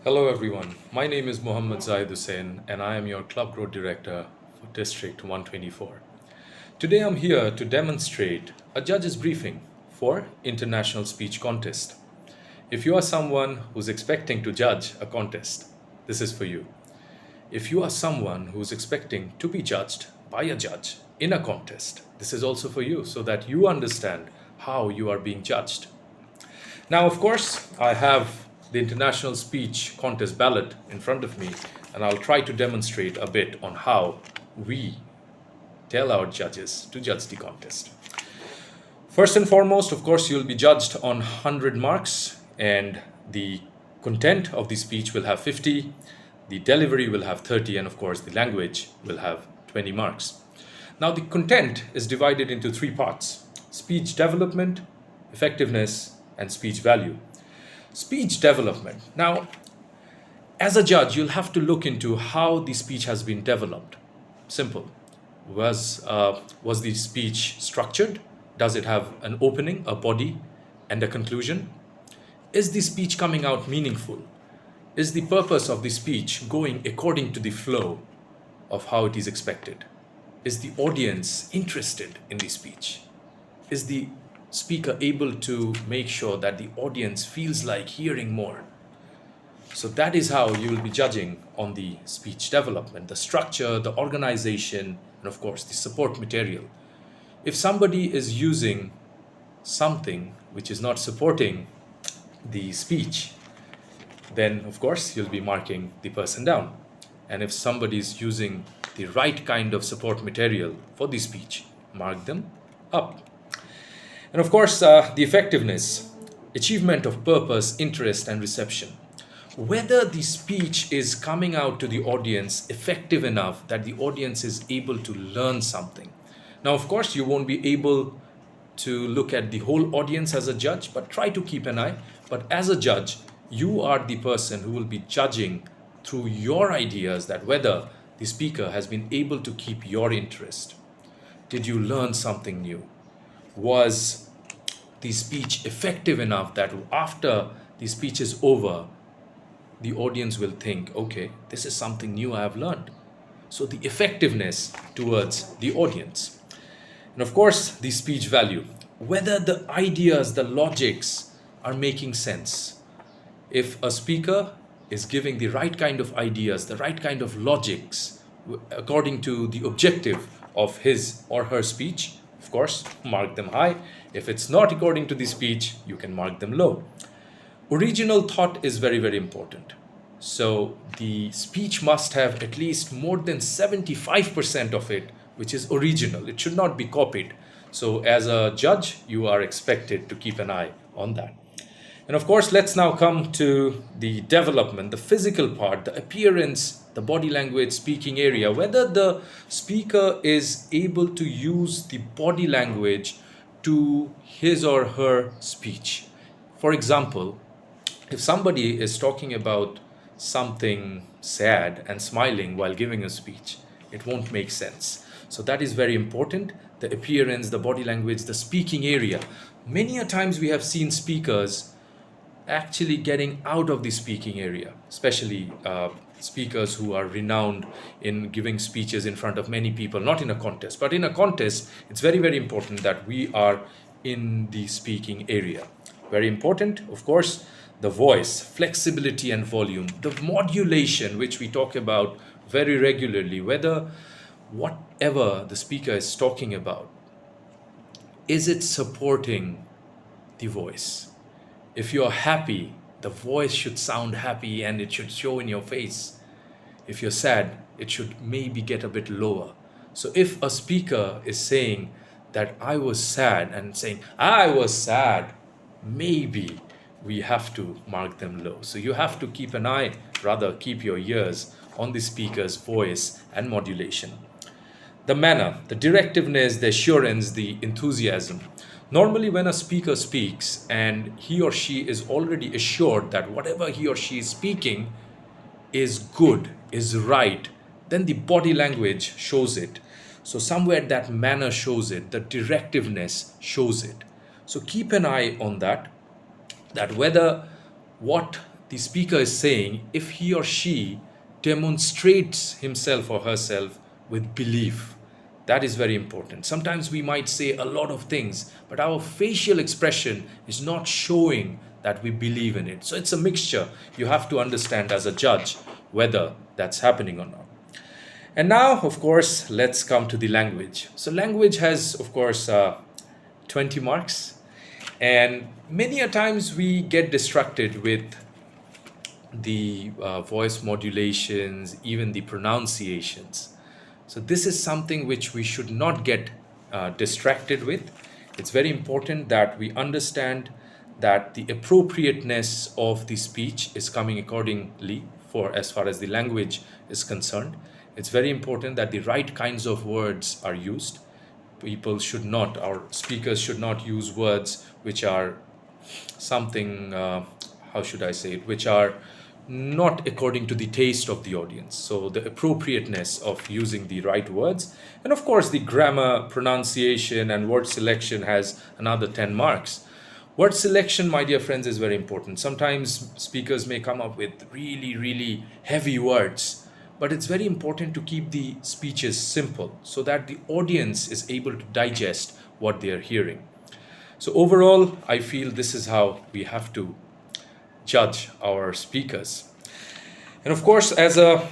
Hello everyone, my name is ZAHID HOSSAIN and I am your Club Growth Director for District 124. Today I'm here to demonstrate a judge's briefing for International Speech Contest. If you are someone who's expecting to judge a contest, this is for you. If you are someone who's expecting to be judged by a judge in a contest, this is also for you so that you understand how you are being judged. Now, of course, I have the International Speech Contest ballot in front of me, and I'll try to demonstrate a bit on how we tell our judges to judge the contest. First and foremost, of course, you'll be judged on 100 marks, and the content of the speech will have 50, the delivery will have 30, and of course, the language will have 20 marks. Now, the content is divided into three parts: speech development, effectiveness, and speech value. Speech development. Now, as a judge, you'll have to look into how the speech has been developed. Simple. Was the speech structured? Does it have an opening, a body, and a conclusion? Is the speech coming out meaningful? Is the purpose of the speech going according to the flow of how it is expected? Is the audience interested in the speech? Is the speaker able to make sure that the audience feels like hearing more? So that is how you will be judging on the speech development, the structure, the organization, and of course the support material. If somebody is using something which is not supporting the speech, then of course you'll be marking the person down. And if somebody is using the right kind of support material for the speech, mark them up. And of course, the effectiveness, achievement of purpose, interest, and reception. Whether the speech is coming out to the audience effective enough that the audience is able to learn something. Now, of course, you won't be able to look at the whole audience as a judge, but try to keep an eye. But as a judge, you are the person who will be judging through your ideas that whether the speaker has been able to keep your interest. Did you learn something new? Was the speech effective enough that after the speech is over, the audience will think, okay, this is something new I have learned. So the effectiveness towards the audience. And of course, the speech value. Whether the ideas, the logics are making sense. If a speaker is giving the right kind of ideas, the right kind of logics, according to the objective of his or her speech, of course, mark them high. If it's not according to the speech, you can mark them low. Original thought is very, very important. So the speech must have at least more than 75% of it, which is original. It should not be copied. So as a judge, you are expected to keep an eye on that. And of course, let's now come to the development, the physical part, the appearance, the body language, speaking area, whether the speaker is able to use the body language to his or her speech. For example, if somebody is talking about something sad and smiling while giving a speech, it won't make sense. So that is very important. The appearance, the body language, the speaking area. Many a times we have seen speakers actually getting out of the speaking area, especially speakers who are renowned in giving speeches in front of many people, not in a contest. But in a contest, it's very, very important that we are in the speaking area. Very important, of course, the voice, flexibility and volume, the modulation, which we talk about very regularly, whether whatever the speaker is talking about, is it supporting the voice? If you're happy, the voice should sound happy and it should show in your face. If you're sad, it should maybe get a bit lower. So if a speaker is saying that I was sad and saying I was sad, maybe we have to mark them low. So you have to keep an eye, rather keep your ears on the speaker's voice and modulation. The manner, the directiveness, the assurance, the enthusiasm. Normally, when a speaker speaks and he or she is already assured that whatever he or she is speaking is good, is right, then the body language shows it. So somewhere that manner shows it, the directiveness shows it. So keep an eye on that whether what the speaker is saying if he or she demonstrates himself or herself with belief. That is very important. Sometimes we might say a lot of things, but our facial expression is not showing that we believe in it. So it's a mixture. You have to understand as a judge whether that's happening or not. And now, of course, let's come to the language. So language has, of course, 20 marks. And many a times we get distracted with the voice modulations, even the pronunciations. So this is something which we should not get distracted with. It's very important that we understand that the appropriateness of the speech is coming accordingly for as far as the language is concerned. It's very important that the right kinds of words are used. People should not, our speakers should not use words which are something, how should I say it, which are not according to the taste of the audience. So the appropriateness of using the right words, and of course the grammar, pronunciation, and word selection has another 10 marks. Word selection, my dear friends, is very important. Sometimes speakers may come up with really, really heavy words, but it's very important to keep the speeches simple so that the audience is able to digest what they are hearing. So overall, I feel this is how we have to judge our speakers. And of course, as a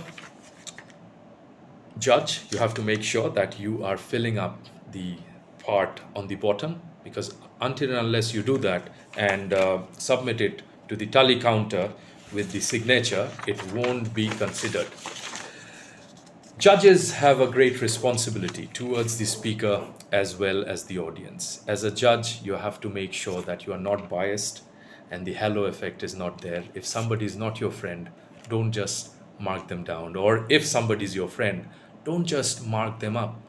judge, you have to make sure that you are filling up the part on the bottom, because until and unless you do that and submit it to the tally counter with the signature, it won't be considered. Judges have a great responsibility towards the speaker as well as the audience. As a judge, you have to make sure that you are not biased and the halo effect is not there. If somebody is not your friend, don't just mark them down. Or if somebody is your friend, don't just mark them up.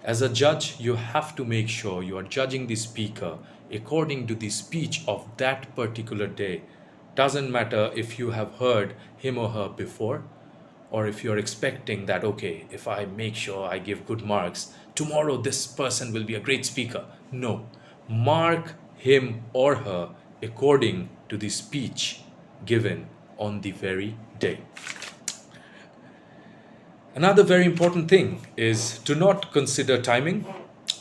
As a judge, you have to make sure you are judging the speaker according to the speech of that particular day. Doesn't matter if you have heard him or her before, or if you're expecting that, okay, if I make sure I give good marks, tomorrow this person will be a great speaker. No, mark him or her according to the speech given on the very day. Another very important thing is to not consider timing.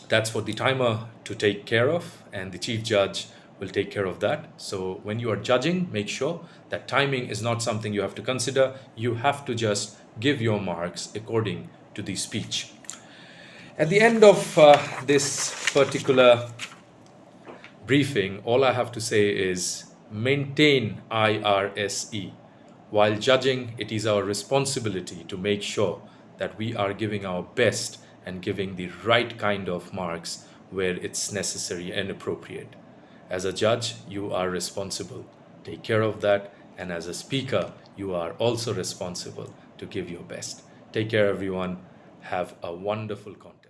That's for the timer to take care of, and the chief judge will take care of that. So when you are judging, make sure that timing is not something you have to consider. You have to just give your marks according to the speech. At the end of this particular briefing, all I have to say is maintain IRSE. While judging, it is our responsibility to make sure that we are giving our best and giving the right kind of marks where it's necessary and appropriate. As a judge, you are responsible. Take care of that. And as a speaker, you are also responsible to give your best. Take care, everyone. Have a wonderful conference.